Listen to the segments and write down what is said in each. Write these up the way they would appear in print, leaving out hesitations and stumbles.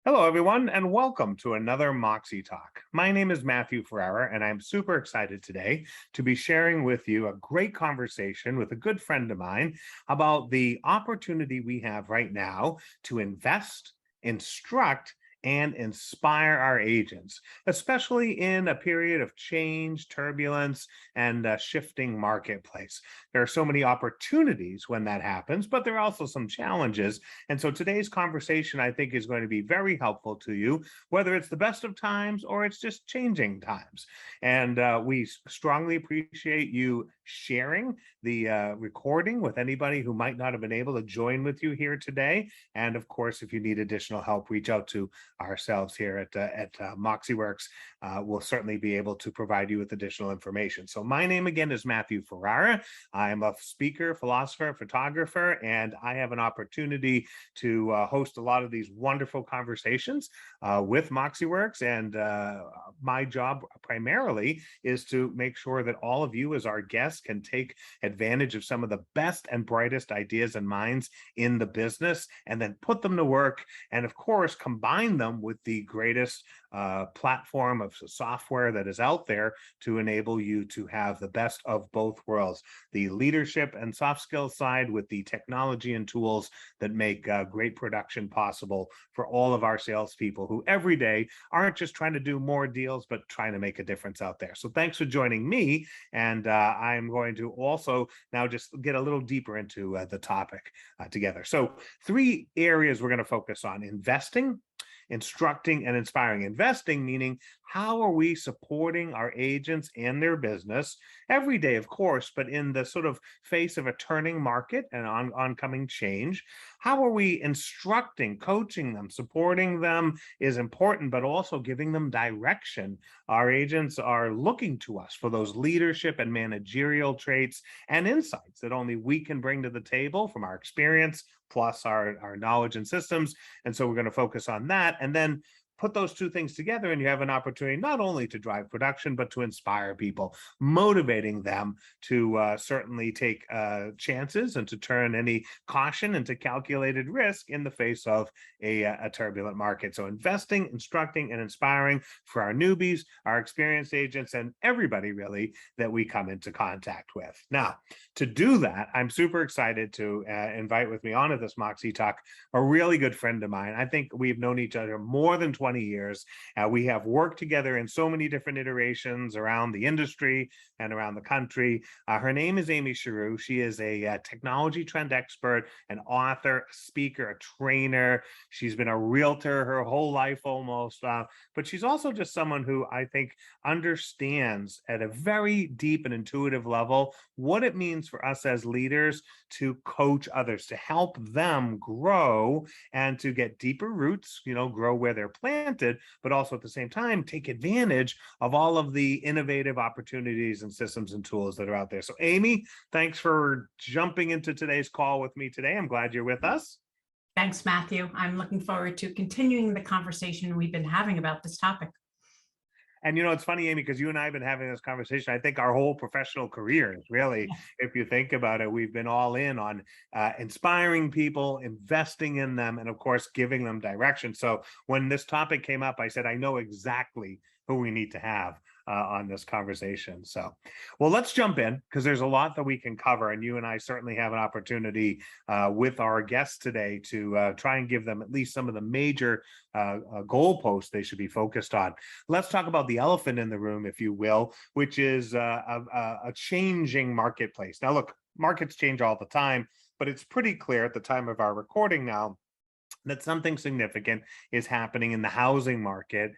Hello, everyone, and welcome to another MoxiTalk. My name is Matthew Ferrara, and I'm super excited today to be sharing with you a great conversation with a good friend of mine about the opportunity we have right now to invest, instruct, and inspire our agents, especially in a period of change, turbulence, and a shifting marketplace. There are so many opportunities when that happens, but there are also some challenges. And so today's conversation, I think, is going to be very helpful to you, whether it's the best of times or it's just changing times. And we strongly appreciate you sharing the recording with anybody who might not have been able to join with you here today. And of course, if you need additional help, reach out to ourselves here at MoxiWorks. We'll certainly be able to provide you with additional information. So my name again is Matthew Ferrara. I'm a speaker, philosopher, photographer, and I have an opportunity to host a lot of these wonderful conversations with MoxiWorks. And my job primarily is to make sure that all of you as our guests can take advantage of some of the best and brightest ideas and minds in the business and then put them to work and, of course, combine them with the greatest platform of software that is out there to enable you to have the best of both worlds, the leadership and soft skills side with the technology and tools that make great production possible for all of our salespeople who every day aren't just trying to do more deals, but trying to make a difference out there. So thanks for joining me. And I'm going to also now just get a little deeper into the topic together. So 3 areas we're going to focus on: investing, instructing, and inspiring. Investing meaning, how are we supporting our agents and their business every day, of course, but in the sort of face of a turning market and oncoming change? How are we instructing, coaching them, supporting them is important, but also giving them direction. Our agents are looking to us for those leadership and managerial traits and insights that only we can bring to the table from our experience, plus our knowledge and systems. And so we're going to focus on that. And then put those 2 things together, and you have an opportunity not only to drive production, but to inspire people, motivating them to certainly take chances and to turn any caution into calculated risk in the face of a turbulent market. So investing, instructing, and inspiring for our newbies, our experienced agents, and everybody really that we come into contact with. Now, to do that, I'm super excited to invite with me onto this MoxiTalk a really good friend of mine. I think we've known each other more than 20 years. We have worked together in so many different iterations around the industry and around the country. Her name is Amy Cheroux. She is a technology trend expert, an author, a speaker, a trainer. She's been a realtor her whole life almost, but she's also just someone who I think understands at a very deep and intuitive level what it means for us as leaders to coach others, to help them grow and to get deeper roots, grow where they're planted, but also at the same time, take advantage of all of the innovative opportunities and systems and tools that are out there. So Amy, thanks for jumping into today's call with me today. I'm glad you're with us. Thanks, Matthew. I'm looking forward to continuing the conversation we've been having about this topic. And it's funny, Amy, because you and I have been having this conversation. I think our whole professional careers, really, if you think about it, we've been all in on inspiring people, investing in them, and of course, giving them direction. So when this topic came up, I said, I know exactly who we need to have on this conversation. So, well, let's jump in because there's a lot that we can cover. And you and I certainly have an opportunity with our guests today to try and give them at least some of the major goalposts they should be focused on. Let's talk about the elephant in the room, if you will, which is a changing marketplace. Now, look, markets change all the time, but it's pretty clear at the time of our recording now that something significant is happening in the housing market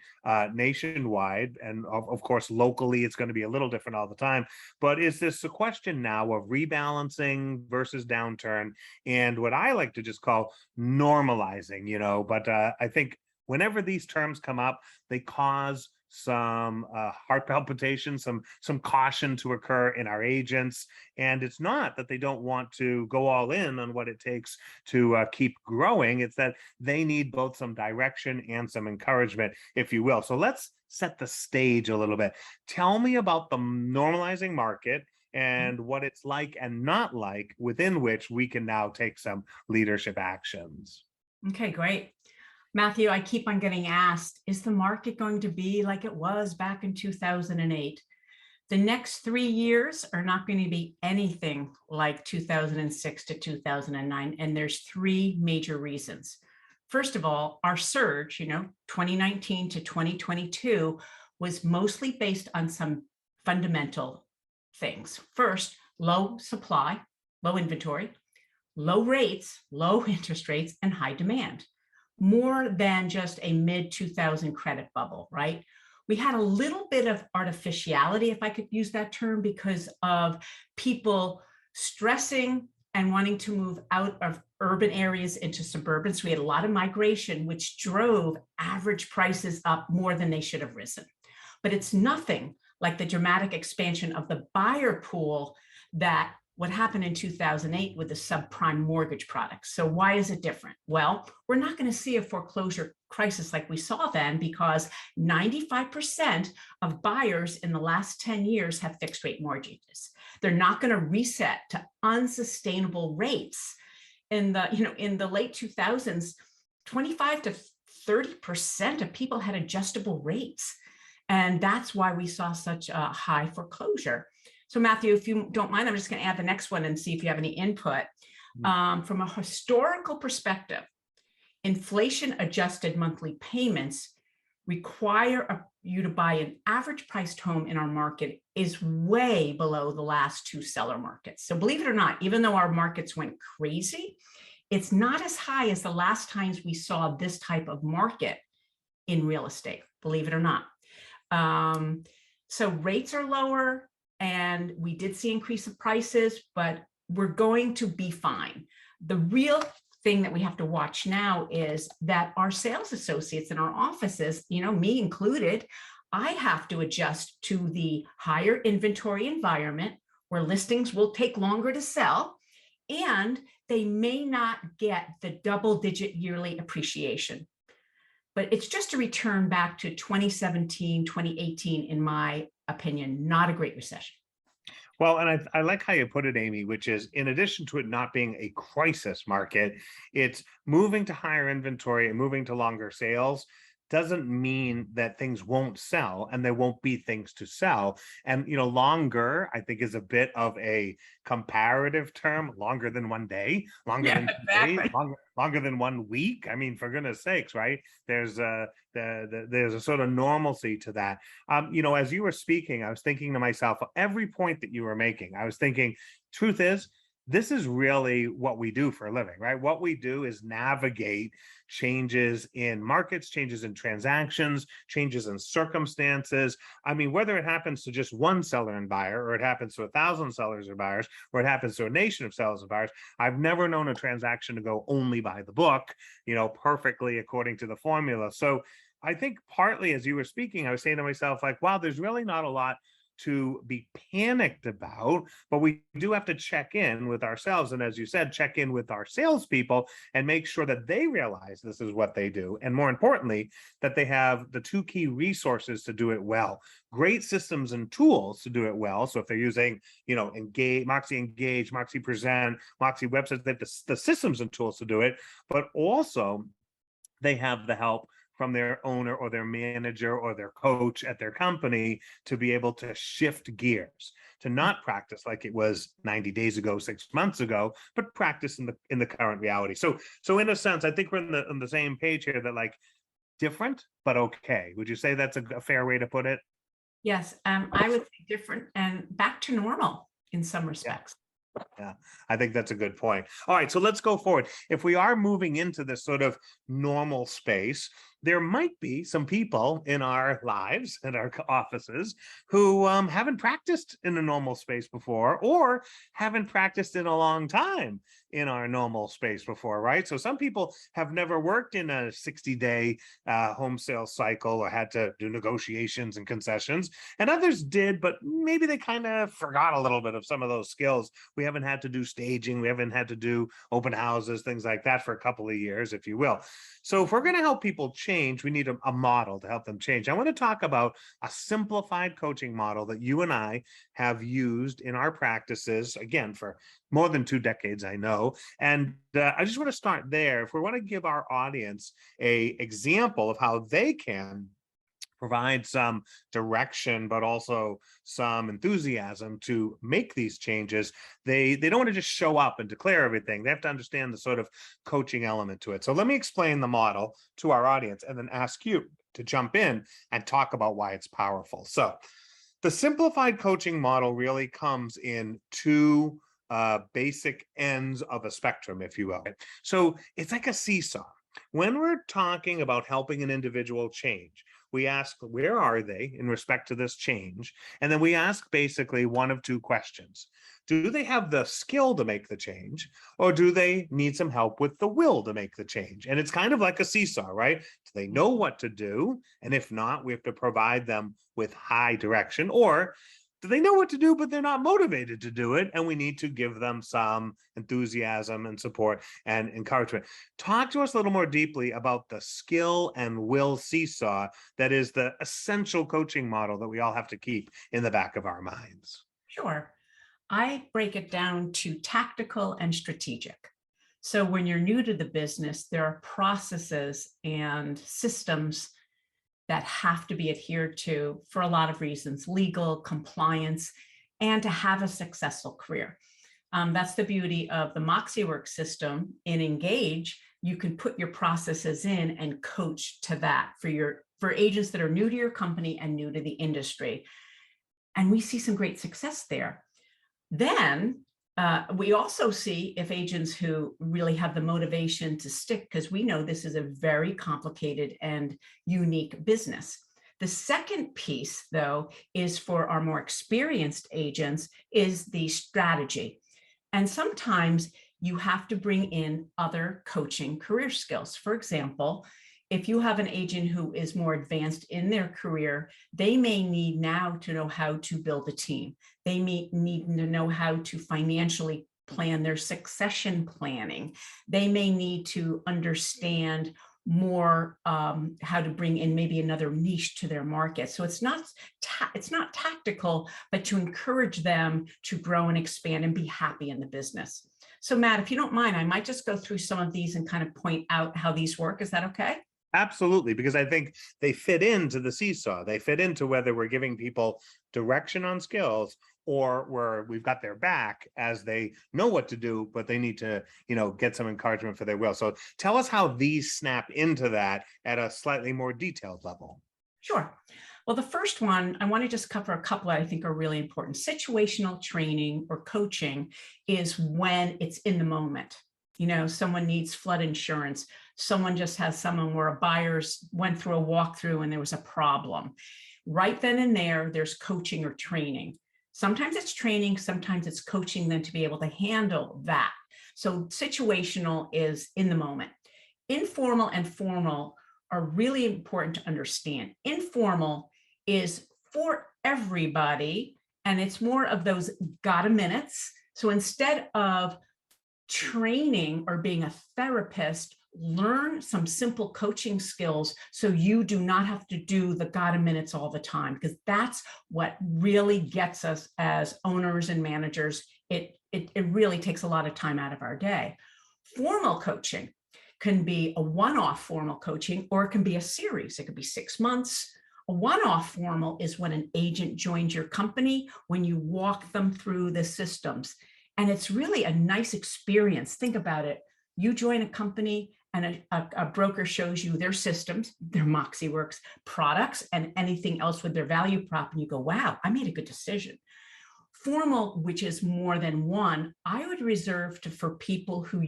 nationwide. And of course, locally, it's going to be a little different all the time. But is this a question now of rebalancing versus downturn and what I like to just call normalizing, But I think whenever these terms come up, they cause some heart palpitations, some caution to occur in our agents. And it's not that they don't want to go all in on what it takes to keep growing. It's that they need both some direction and some encouragement, if you will. So let's set the stage a little bit. Tell me about the normalizing market and what it's like and not like within which we can now take some leadership actions. Okay, great. Matthew, I keep on getting asked, is the market going to be like it was back in 2008? The next 3 years are not going to be anything like 2006 to 2009. And there's three major reasons. First of all, our surge, 2019 to 2022 was mostly based on some fundamental things. First, low supply, low inventory, low rates, low interest rates, and high demand. More than just a mid-2000 credit bubble, right? We had a little bit of artificiality, if I could use that term, because of people stressing and wanting to move out of urban areas into suburban. So we had a lot of migration, which drove average prices up more than they should have risen. But it's nothing like the dramatic expansion of the buyer pool that what happened in 2008 with the subprime mortgage products. So why is it different? Well, we're not going to see a foreclosure crisis like we saw then, because 95% of buyers in the last 10 years have fixed rate mortgages. They're not going to reset to unsustainable rates. In the late 2000s, 25 to 30% of people had adjustable rates. And that's why we saw such a high foreclosure. So Matthew, if you don't mind, I'm just going to add the next one and see if you have any input. From a historical perspective, inflation adjusted monthly payments require you to buy an average priced home in our market is way below the last two seller markets. So believe it or not, even though our markets went crazy, it's not as high as the last times we saw this type of market in real estate, believe it or not. So rates are lower, and we did see increase of prices, but we're going to be fine. The real thing that we have to watch now is that our sales associates in our offices, me included, I have to adjust to the higher inventory environment where listings will take longer to sell, and they may not get the double-digit yearly appreciation. But it's just a return back to 2017, 2018, in my opinion, not a great recession. Well, and I like how you put it, Amy, which is in addition to it not being a crisis market, it's moving to higher inventory and moving to longer sales doesn't mean that things won't sell and there won't be things to sell. And, longer, I think, is a bit of a comparative term, longer than one day, longer than 2 days, longer than 1 week. I mean, for goodness sakes, right? There's a sort of normalcy to that. As you were speaking, I was thinking to myself, every point that you were making, I was thinking, truth is, this is really what we do for a living, right? What we do is navigate changes in markets, changes in transactions, changes in circumstances. I mean, whether it happens to just one seller and buyer, or it happens to 1,000 sellers or buyers, or it happens to a nation of sellers and buyers, I've never known a transaction to go only by the book, perfectly according to the formula. So I think partly as you were speaking, I was saying to myself, like, wow, there's really not a lot to be panicked about, but we do have to check in with ourselves. And as you said, check in with our salespeople and make sure that they realize this is what they do. And more importantly, that they have the two key resources to do it well. Great systems and tools to do it well. So if they're using, Moxi Engage, Moxi Present, Moxi websites, they have the systems and tools to do it, but also they have the help from their owner or their manager or their coach at their company to be able to shift gears, to not practice like it was 90 days ago, 6 months ago, but practice in the current reality. So in a sense, I think we're on the same page here, that like different, but okay. Would you say that's a fair way to put it? Yes, I would say different and back to normal in some respects. Yeah, I think that's a good point. All right, so let's go forward. If we are moving into this sort of normal space, there might be some people in our lives and our offices who haven't practiced in a normal space before, or haven't practiced in a long time in our normal space before, right? So some people have never worked in a 60-day home sales cycle or had to do negotiations and concessions, and others did, but maybe they kind of forgot a little bit of some of those skills. We haven't had to do staging, we haven't had to do open houses, things like that for a couple of years, if you will. So if we're going to help people change change, we need a model to help them change. I want to talk about a simplified coaching model that you and I have used in our practices, again, for more than 2 decades, I know. And I just want to start there. If we want to give our audience a example of how they can provide some direction, but also some enthusiasm to make these changes. They don't want to just show up and declare everything. They have to understand the sort of coaching element to it. So let me explain the model to our audience and then ask you to jump in and talk about why it's powerful. So the simplified coaching model really comes in two basic ends of a spectrum, if you will. So it's like a seesaw. When we're talking about helping an individual change, we ask, where are they in respect to this change? And then we ask basically one of two questions. Do they have the skill to make the change, or do they need some help with the will to make the change? And it's kind of like a seesaw, right? Do they know what to do? And if not, we have to provide them with high direction. Or do they know what to do, but they're not motivated to do it? And we need to give them some enthusiasm and support and encouragement. Talk to us a little more deeply about the skill and will seesaw that is the essential coaching model that we all have to keep in the back of our minds. Sure. I break it down to tactical and strategic. So when you're new to the business, there are processes and systems that have to be adhered to for a lot of reasons: legal, compliance, and to have a successful career. That's the beauty of the MoxiWorks system. In Engage, you can put your processes in and coach to that for agents that are new to your company and new to the industry. And we see some great success there. Then we also see if agents who really have the motivation to stick, because we know this is a very complicated and unique business. The second piece, though, is for our more experienced agents, is the strategy. And sometimes you have to bring in other coaching career skills. For example, if you have an agent who is more advanced in their career, they may need now to know how to build a team. They may need to know how to financially plan their succession planning. They may need to understand more how to bring in maybe another niche to their market. So it's not tactical, but to encourage them to grow and expand and be happy in the business. So Matt, if you don't mind, I might just go through some of these and kind of point out how these work. Is that okay? Absolutely, because I think they fit into the seesaw. They fit into whether we're giving people direction on skills or where we've got their back as they know what to do, but they need to, get some encouragement for their will. So tell us how these snap into that at a slightly more detailed level. Sure. Well, the first one, I want to just cover a couple that I think are really important. Situational training or coaching is when it's in the moment. Someone needs flood insurance. Someone just has someone where a buyer's went through a walkthrough and there was a problem. Right then and there, there's coaching or training. Sometimes it's training, sometimes it's coaching them to be able to handle that. So situational is in the moment. Informal and formal are really important to understand. Informal is for everybody, and it's more of those got a minutes. So instead of training or being a therapist, learn some simple coaching skills so you do not have to do the got a minutes all the time, because that's what really gets us as owners and managers. It really takes a lot of time out of our day. Formal coaching can be a one-off formal coaching, or it can be a series. It could be 6 months. A one-off formal is when an agent joins your company, when you walk them through the systems. And it's really a nice experience. Think about it. You join a company and a broker shows you their systems, their MoxiWorks products, and anything else with their value prop. And you go, wow, I made a good decision. Formal, which is more than one, I would reserve for people who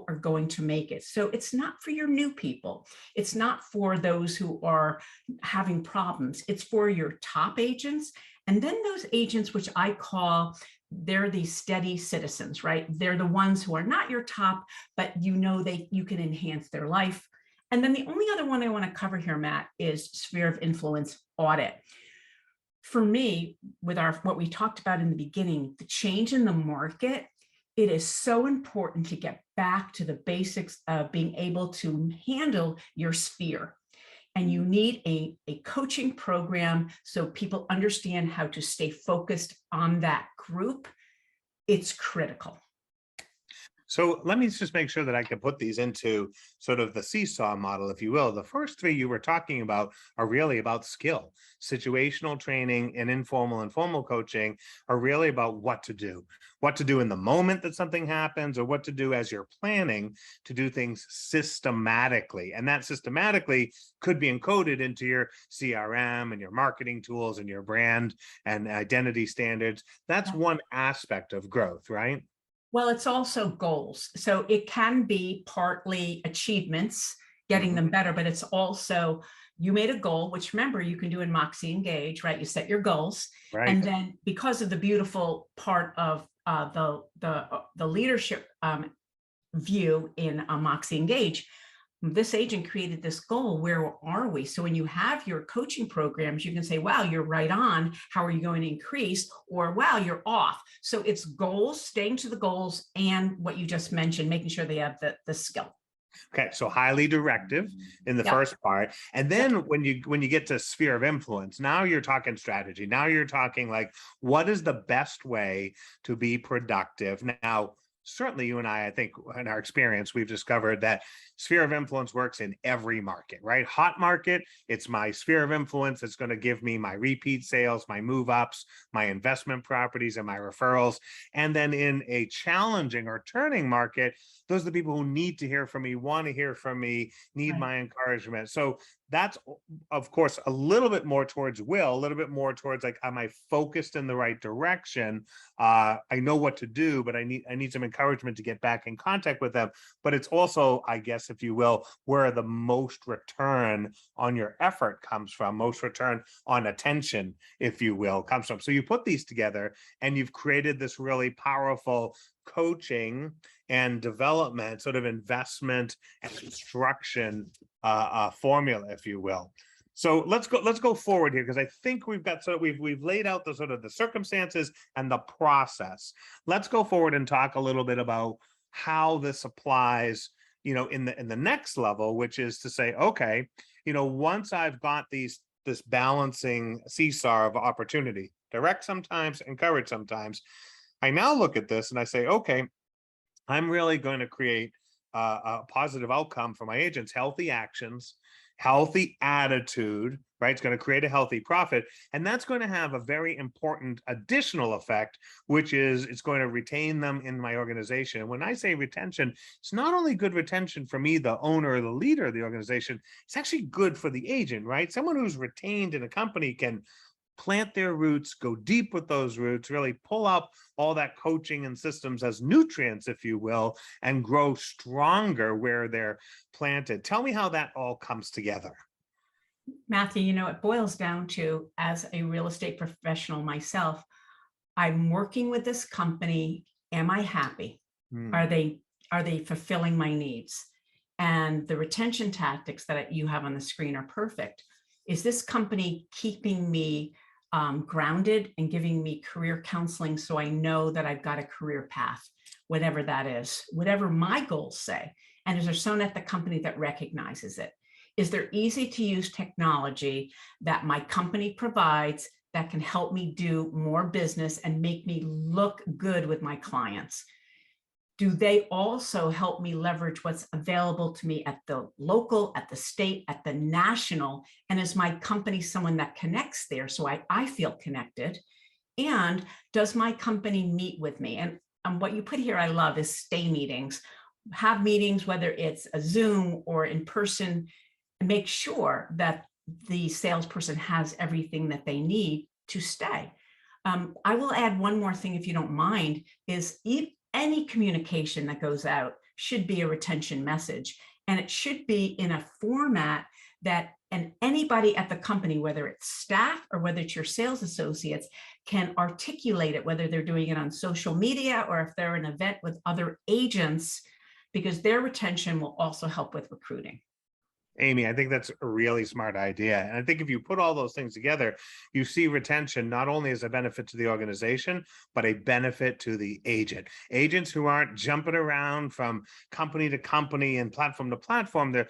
are going to make it. So it's not for your new people. It's not for those who are having problems. It's for your top agents. And then those agents, which I call, they're these steady citizens, right? They're the ones who are not your top, but you can enhance their life. And then the only other one I want to cover here, Matt, is sphere of influence audit. For me, with what we talked about in the beginning, the change in the market, it is so important to get back to the basics of being able to handle your sphere. and you need a coaching program so people understand how to stay focused on that group. It's critical. So let me just make sure that I can put these into sort of the seesaw model, if you will. The first three you were talking about are really about skill. Situational training and informal and formal coaching are really about what to do in the moment that something happens, or what to do as you're planning to do things systematically. And that systematically could be encoded into your CRM and your marketing tools and your brand and identity standards. That's one aspect of growth, right? Well, it's also goals. So it can be partly achievements, getting them better, but it's also, you made a goal, which remember you can do in Moxi Engage, right? You set your goals. Right. And then because of the beautiful part of the leadership view in Moxi Engage, this agent created this goal. Where are we? So when you have your coaching programs, you can say, wow, you're right on. How are you going to increase? Or wow, you're off. So it's goals, staying to the goals, and what you just mentioned, making sure they have the skill. Okay, so highly directive in the first part. And then when you get to sphere of influence, now you're talking strategy. Now you're talking like, what is the best way to be productive? Now, certainly you and I think in our experience, we've discovered that sphere of influence works in every market, right? Hot market, it's my sphere of influence that's going to give me my repeat sales, my move ups, my investment properties, and my referrals. And then in a challenging or turning market, those are the people who need to hear from me, want to hear from me, need my encouragement. So that's, of course, a little bit more towards will, a little bit more towards like, am I focused in the right direction? I know what to do, but I need some encouragement to get back in contact with them. But it's also, I guess, if you will, where the most return on your effort comes from, most return on attention, if you will, comes from. So you put these together and you've created this really powerful coaching and development sort of investment and instruction formula, if you will. So let's go forward here, because I think we've got we've laid out the sort of the circumstances and the process. Let's go forward and talk a little bit about how this applies, in the next level, which is to say, okay, once I've got this balancing seesaw of opportunity, direct sometimes, encourage sometimes, I now look at this and I say, okay, I'm really going to create a positive outcome for my agents, healthy actions, healthy attitude, right? It's going to create a healthy profit. And that's going to have a very important additional effect, which is it's going to retain them in my organization. And when I say retention, it's not only good retention for me, the owner or the leader of the organization, it's actually good for the agent, right? Someone who's retained in a company can plant their roots, go deep with those roots, really pull up all that coaching and systems as nutrients, if you will, and grow stronger where they're planted. Tell me how that all comes together. Matthew, it boils down to, as a real estate professional myself, I'm working with this company. Am I happy? Are they fulfilling my needs? And the retention tactics that you have on the screen are perfect. Is this company keeping me grounded and giving me career counseling so I know that I've got a career path, whatever that is, whatever my goals say? And is there someone at the company that recognizes it? Is there easy to use technology that my company provides that can help me do more business and make me look good with my clients? Do they also help me leverage what's available to me at the local, at the state, at the national? And is my company someone that connects there so I feel connected? And does my company meet with me? And what you put here, I love, is stay meetings. Have meetings, whether it's a Zoom or in person, and make sure that the salesperson has everything that they need to stay. I will add one more thing, if you don't mind, is any communication that goes out should be a retention message, and it should be in a format that anybody at the company, whether it's staff or whether it's your sales associates, can articulate it, whether they're doing it on social media or if they're in an event with other agents, because their retention will also help with recruiting. Amy, I think that's a really smart idea. And I think if you put all those things together, you see retention not only as a benefit to the organization, but a benefit to the agent. Agents who aren't jumping around from company to company and platform to platform, they're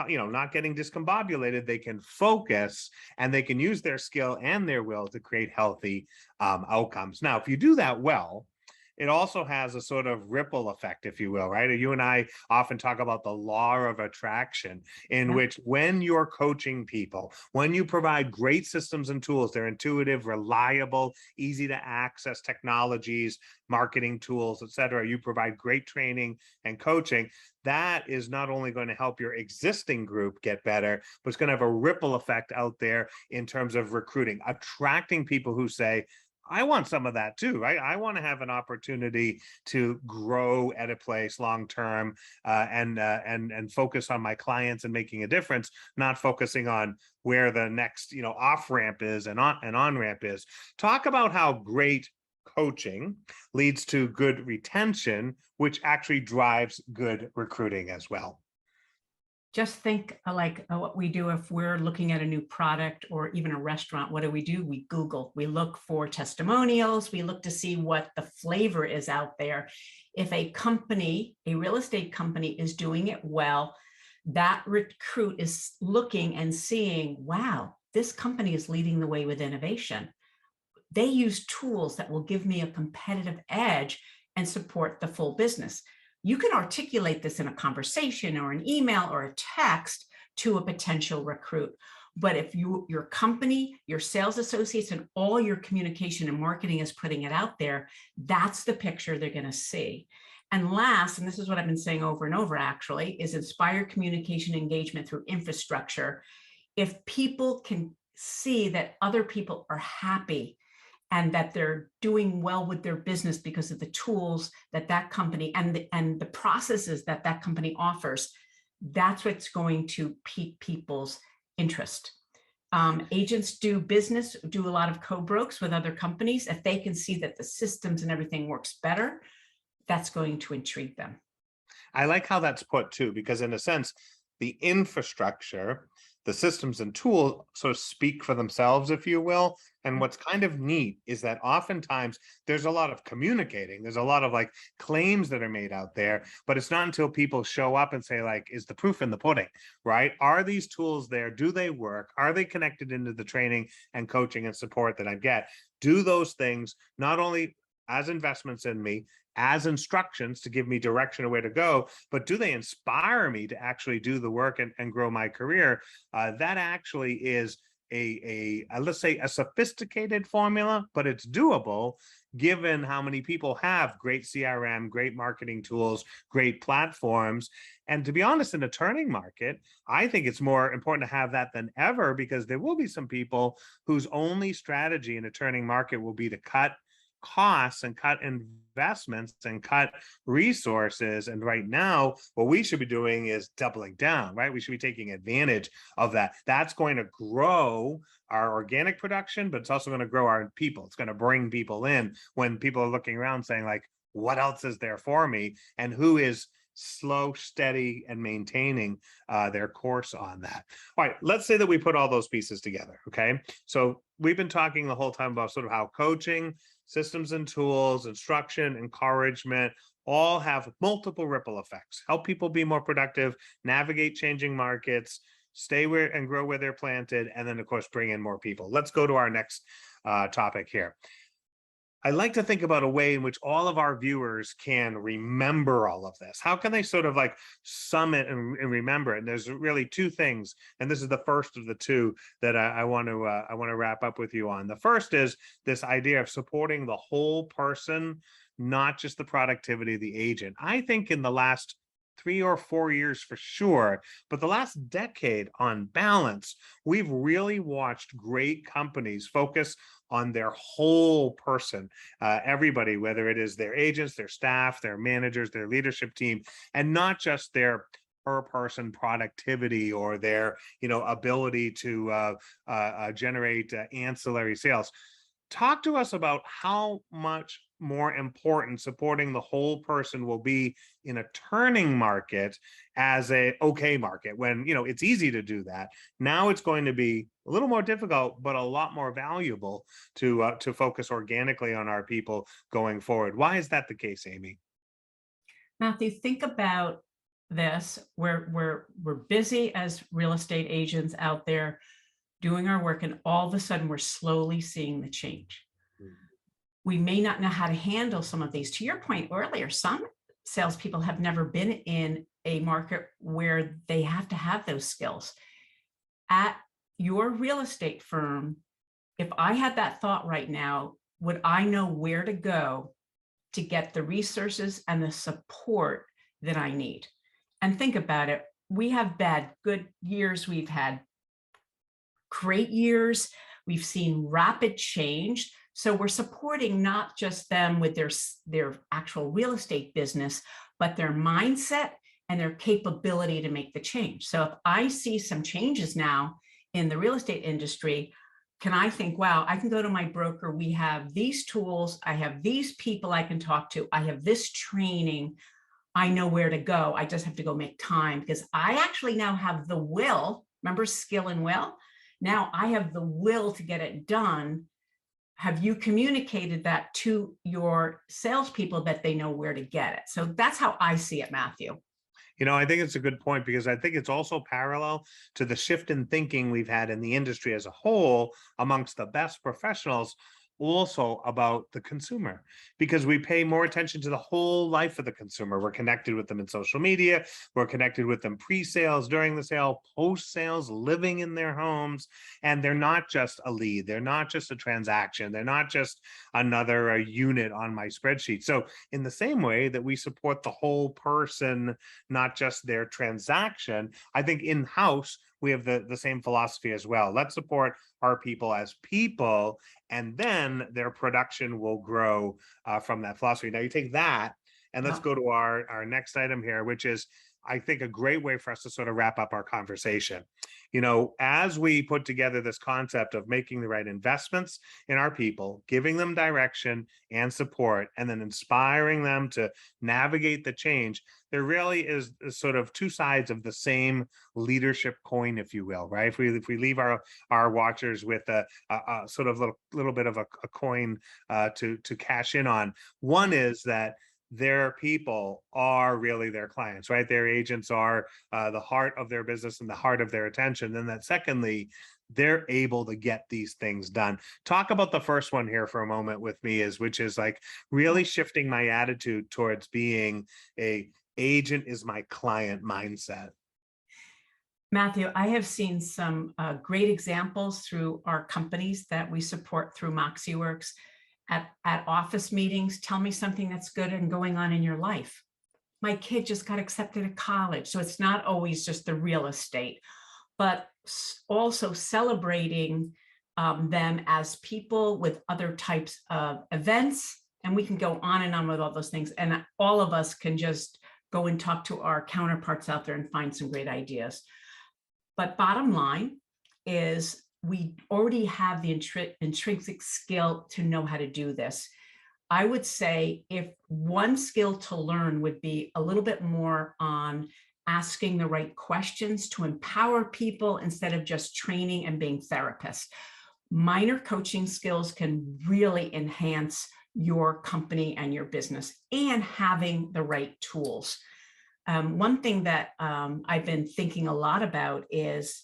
not getting discombobulated. They can focus and they can use their skill and their will to create healthy outcomes. Now, if you do that well, it also has a sort of ripple effect, if you will, right? You and I often talk about the law of attraction, in Yeah. which when you're coaching people, when you provide great systems and tools, they're intuitive, reliable, easy to access technologies, marketing tools, et cetera, you provide great training and coaching, that is not only going to help your existing group get better, but it's going to have a ripple effect out there in terms of recruiting, attracting people who say, I want some of that too, right? I want to have an opportunity to grow at a place long term, and focus on my clients and making a difference, not focusing on where the next off ramp is and on ramp is. Talk about how great coaching leads to good retention, which actually drives good recruiting as well. Just think like what we do if we're looking at a new product or even a restaurant. What do? We Google, we look for testimonials, we look to see what the flavor is out there. If a company, a real estate company, is doing it well, that recruit is looking and seeing, wow, this company is leading the way with innovation. They use tools that will give me a competitive edge and support the full business. You can articulate this in a conversation or an email or a text to a potential recruit. But if your company, your sales associates, and all your communication and marketing is putting it out there, that's the picture they're going to see. And last, and this is what I've been saying over and over actually, is inspire communication engagement through infrastructure. If people can see that other people are happy and that they're doing well with their business because of the tools that that company and the processes that that company offers, that's what's going to pique people's interest. Agents do a lot of co-brokes with other companies. If they can see that the systems and everything works better, that's going to intrigue them. I like how that's put too, because in a sense, the infrastructure, the systems and tools sort of speak for themselves, if you will. And what's kind of neat is that oftentimes there's a lot of communicating. There's a lot of like claims that are made out there, but it's not until people show up and say, like, is the proof in the pudding, right? Are these tools there? Do they work? Are they connected into the training and coaching and support that I get? Do those things not only as investments in me, as instructions to give me direction of where to go, but do they inspire me to actually do the work and grow my career? That actually is let's say a sophisticated formula, but it's doable given how many people have great CRM, great marketing tools, great platforms. And to be honest, in a turning market, I think it's more important to have that than ever, because there will be some people whose only strategy in a turning market will be to cut costs and cut investments and cut resources. And right now, what we should be doing is doubling down, right? We should be taking advantage of that. That's going to grow our organic production, but it's also going to grow our people. It's going to bring people in when people are looking around saying, like, what else is there for me? And who is slow, steady, and maintaining their course on that. All right, let's say that we put all those pieces together, okay? So we've been talking the whole time about sort of how coaching, systems and tools, instruction, encouragement, all have multiple ripple effects, help people be more productive, navigate changing markets, stay where and grow where they're planted, and then, of course, bring in more people. Let's go to our next topic here. I like to think about a way in which all of our viewers can remember all of this. How can they sort of like sum it and remember it? And there's really two things, and this is the first of the two that I want to wrap up with you on. The first is this idea of supporting the whole person, not just the productivity of the agent. I think in the last 3 or 4 years for sure, but the last decade on balance, we've really watched great companies focus on their whole person, everybody, whether it is their agents, their staff, their managers, their leadership team, and not just their per person productivity or their ability to generate ancillary sales. talk to us about how much more important supporting the whole person will be in a turning market as a okay market, when it's easy to do that. Now it's going to be a little more difficult, but a lot more valuable to focus organically on our people going forward. Why is that the case, Amy? Matthew, think about this. We're busy as real estate agents out there doing our work, and all of a sudden we're slowly seeing the change. We may not know how to handle some of these. To your point earlier, some salespeople have never been in a market where they have to have those skills. At your real estate firm, if I had that thought right now, would I know where to go to get the resources and the support that I need? And think about it. We have bad, good years. We've had great years. We've seen rapid change. So we're supporting not just them with their actual real estate business, but their mindset and their capability to make the change. So if I see some changes now in the real estate industry, can I think, wow, I can go to my broker. We have these tools. I have these people I can talk to. I have this training. I know where to go. I just have to go make time, because I actually now have the will. Remember skill and will? Now I have the will to get it done. Have you communicated that to your salespeople that they know where to get it? So that's how I see it, Matthew. I think it's a good point, because I think it's also parallel to the shift in thinking we've had in the industry as a whole amongst the best professionals, also about the consumer, because we pay more attention to the whole life of the consumer. We're connected with them in social media. We're connected with them pre-sales, during the sale, post-sales, living in their homes. And they're not just a lead. They're not just a transaction. They're not just another unit on my spreadsheet. So in the same way that we support the whole person, not just their transaction, I think in-house, we have the same philosophy as well. Let's support our people as people, and then their production will grow from that philosophy. Now you take that, and let's go to our next item here, which is, I think, a great way for us to sort of wrap up our conversation. As we put together this concept of making the right investments in our people, giving them direction and support, and then inspiring them to navigate the change, there really is sort of two sides of the same leadership coin, if you will, right? If we leave our watchers with a sort of little bit of a coin to cash in on, one is that their people are really their clients, right? Their agents are the heart of their business and the heart of their attention. Then that secondly, they're able to get these things done. Talk about the first one here for a moment with me, which is like really shifting my attitude towards being a agent is my client mindset. Matthew, I have seen some great examples through our companies that we support through MoxiWorks. At office meetings, tell me something that's good and going on in your life. My kid just got accepted to college. So it's not always just the real estate, but also celebrating them as people with other types of events. And we can go on and on with all those things. And all of us can just go and talk to our counterparts out there and find some great ideas. But bottom line is, we already have the intrinsic skill to know how to do this. I would say if one skill to learn would be a little bit more on asking the right questions to empower people instead of just training and being therapists. Minor coaching skills can really enhance your company and your business, and having the right tools. One thing that I've been thinking a lot about is,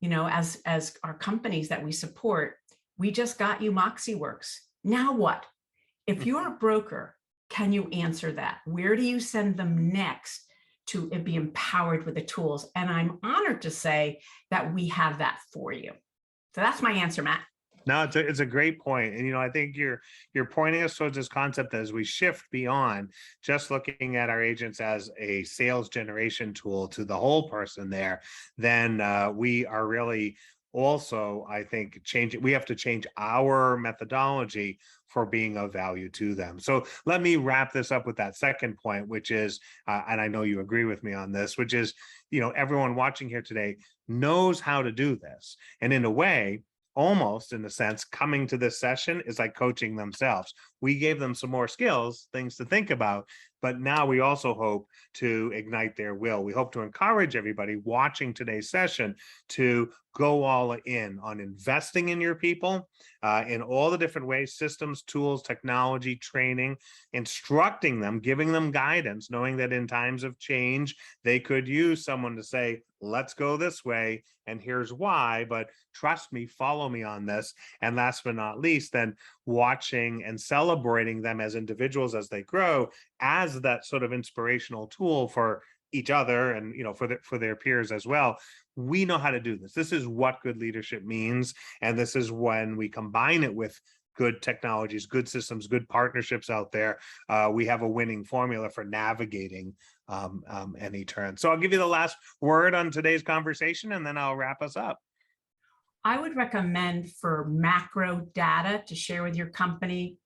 as our companies that we support, we just got you MoxiWorks. Now what? If you're a broker, can you answer that? Where do you send them next to be empowered with the tools? And I'm honored to say that we have that for you. So that's my answer, Matt. No, it's a great point. And, I think you're pointing us towards this concept as we shift beyond just looking at our agents as a sales generation tool to the whole person there. Then we are really also, I think, we have to change our methodology for being of value to them. So let me wrap this up with that second point, which is, and I know you agree with me on this, which is, everyone watching here today knows how to do this. And in a way, almost, in a sense, coming to this session is like coaching themselves. We gave them some more skills, things to think about, but now we also hope to ignite their will. We hope to encourage everybody watching today's session to go all in on investing in your people in all the different ways, systems, tools, technology, training, instructing them, giving them guidance, knowing that in times of change, they could use someone to say, let's go this way, and here's why, but trust me, follow me on this. And last but not least, then watching and celebrating them as individuals as they grow, as that sort of inspirational tool for each other and for their peers as well. We know how to do this. This is what good leadership means, and this is when we combine it with good technologies, good systems, good partnerships out there. We have a winning formula for navigating any turn. So I'll give you the last word on today's conversation, and then I'll wrap us up. I would recommend for macro data to share with your company,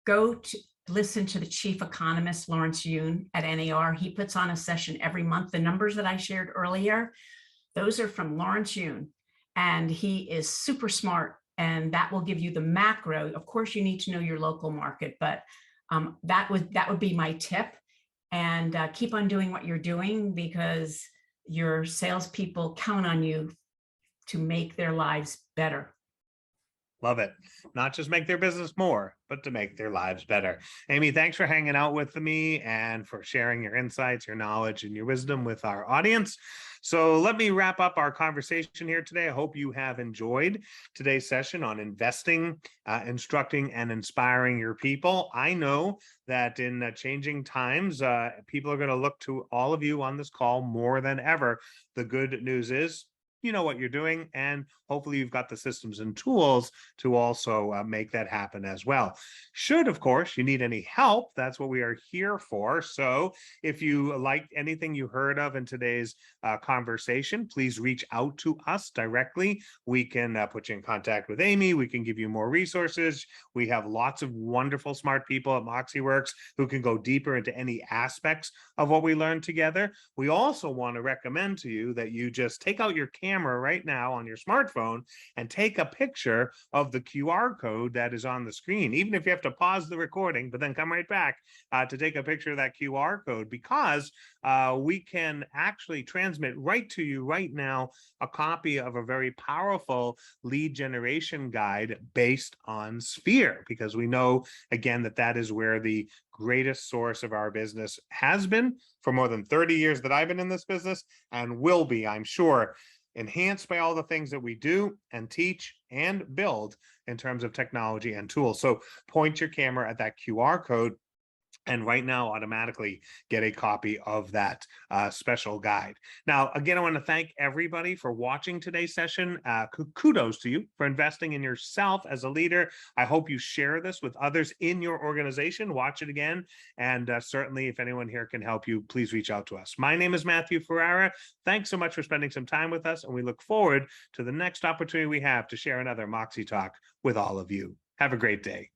go to listen to the chief economist, Lawrence Yoon at NAR. He puts on a session every month. The numbers that I shared earlier, those are from Lawrence Yoon, and he is super smart, and that will give you the macro. Of course, you need to know your local market, but that would be my tip. And keep on doing what you're doing, because your salespeople count on you to make their lives better. Love it. Not just make their business more, but to make their lives better. Amy, thanks for hanging out with me and for sharing your insights, your knowledge, and your wisdom with our audience. So let me wrap up our conversation here today. I hope you have enjoyed today's session on investing, instructing, and inspiring your people. I know that in changing times, people are going to look to all of you on this call more than ever. The good news is, you know what you're doing, and hopefully you've got the systems and tools to also make that happen as well. Should, of course, you need any help, that's what we are here for. So if you liked anything you heard of in today's conversation, please reach out to us directly. We can put you in contact with Amy. We can give you more resources. We have lots of wonderful, smart people at MoxiWorks who can go deeper into any aspects of what we learned together. We also want to recommend to you that you just take out your camera right now on your smartphone and take a picture of the QR code that is on the screen, even if you have to pause the recording, but then come right back to take a picture of that QR code, because we can actually transmit right to you right now a copy of a very powerful lead generation guide based on Sphere, because we know, again, that that is where the greatest source of our business has been for more than 30 years that I've been in this business, and will be, I'm sure, enhanced by all the things that we do and teach and build in terms of technology and tools. So point your camera at that QR code, and right now automatically get a copy of that special guide. Now, again, I want to thank everybody for watching today's session. Kudos to you for investing in yourself as a leader. I hope you share this with others in your organization. Watch it again. And certainly, if anyone here can help you, please reach out to us. My name is Matthew Ferrara. Thanks so much for spending some time with us. And we look forward to the next opportunity we have to share another Moxi Talk with all of you. Have a great day.